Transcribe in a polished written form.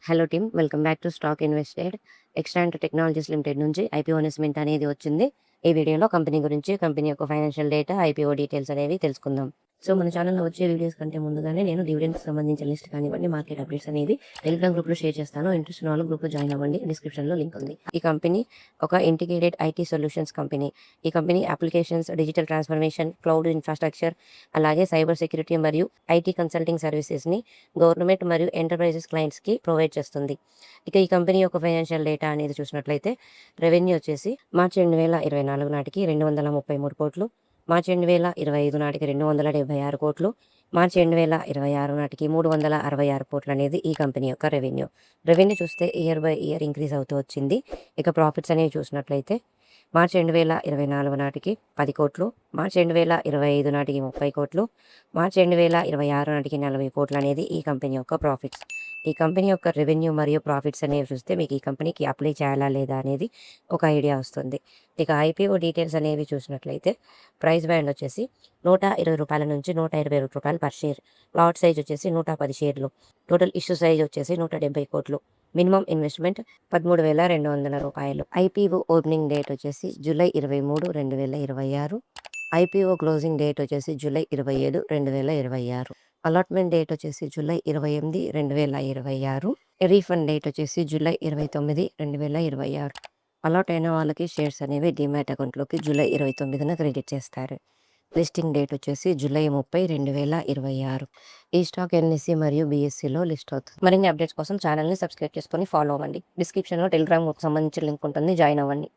Hello team, welcome back to stock invested. Extrant Technologies Limited నుంచి IPO announcement అనేది వచ్చింది. ఈ వీడియోలో కంపెనీ గురించి, కంపెనీ యొక్క ఫైనాన్షియల్ డేటా, ఐపీఓ డీటెయిల్స్ అనేవి తెలుసుకుందాం. సో మన ఛానల్‌లో వచ్చే వీడియోస్ కంటే ముందుగానే నేను డివిడెండ్‌కి సంబంధించిన లిస్ట్ కానివ్వండి, మార్కెట్ అప్డేట్స్ అనేవి టెలిగ్రామ్ గ్రూప్‌లో షేర్ చేస్తాను. ఇంట్రెస్ట్ ఉన్న వాళ్ళు గ్రూప్‌లో జాయిన్ అవ్వండి. డిస్క్రిప్షన్‌లో లింక్ ఉంది. ఈ కంపెనీ ఒక ఇంటిగ్రేటెడ్ ఐటీ సొల్యూషన్స్ కంపెనీ. ఈ company applications, digital transformation, cloud infrastructure, అలాగే సైబర్ సెక్యూరిటీ మరియు ఐటీ కన్సల్టింగ్ సర్వీసెస్‌ని గవర్నమెంట్ మరియు ఎంటర్ప్రైజెస్ క్లయింట్స్‌కి ప్రొవైడ్ చేస్తుంది. ఇక ఈ కంపెనీ యొక్క ఫైనాన్షియల్ డేటా అనేది చూసినట్లయితే రెవెన్యూ వచ్చేసి మార్చి 2024 నాటికి 233 కోట్లు, మార్చి 2025 నాటికి 276 కోట్లు, మార్చి 2026 నాటికి 366 కోట్లు అనేది ఈ కంపెనీ యొక్క రెవెన్యూ చూస్తే ఇయర్ బై ఇయర్ ఇంక్రీజ్ అవుతూ వచ్చింది. ఇక ప్రాఫిట్స్ అనేవి చూసినట్లయితే మార్చి 2024 నాటికి 10 కోట్లు, మార్చి 2025 నాటికి 30 కోట్లు, మార్చి 2026 నాటికి 40 కోట్లు అనేది ఈ కంపెనీ యొక్క ప్రాఫిట్స్. ఈ కంపెనీ యొక్క రెవెన్యూ మరియు ప్రాఫిట్స్ అనేవి చూస్తే మీకు ఈ కంపెనీకి అప్లై చేయాలా లేదా అనేది ఒక ఐడియా వస్తుంది. ఇక ఐపీఓ డీటెయిల్స్ అనేవి చూసినట్లయితే ప్రైస్ బ్యాండ్ వచ్చేసి ₹120 నుంచి ₹120 పర్ షేర్, లాట్ సైజ్ వచ్చేసి 110 షేర్లు, టోటల్ ఇష్యూ సైజ్ వచ్చేసి 170 కోట్లు, minimum investment ₹13,200. IPO opening date వచ్చేసి జూలై 23, 2026. ఐపీఓ క్లోజింగ్ డేట్ వచ్చేసి జూలై 27, 2026. అలాట్మెంట్ డేట్ వచ్చేసి జూలై 28, 2026. రీఫండ్ డేట్ వచ్చేసి జూలై 29, 2026. అలాట్ అయిన వాళ్ళకి షేర్స్ అనేవి డీమ్యాట్ అకౌంట్లోకి జూలై 29న క్రెడిట్ చేస్తారు. లిస్టింగ్ డేట్ వచ్చేసి జూలై 30, 2026. ఈ స్టాక్ ఎన్ఎస్సి మరియు బీఎస్సీలో లిస్ట్ అవుతుంది. మరిన్ని అప్డేట్స్ కోసం ఛానల్ని సబ్స్క్రైబ్ చేసుకొని ఫాలో అవ్వండి. డిస్క్రిప్షన్లో టెలిగ్రామ్ గ్రూప్ సంబంధించిన లింక్ ఉంటుంది, జాయిన్ అవ్వండి.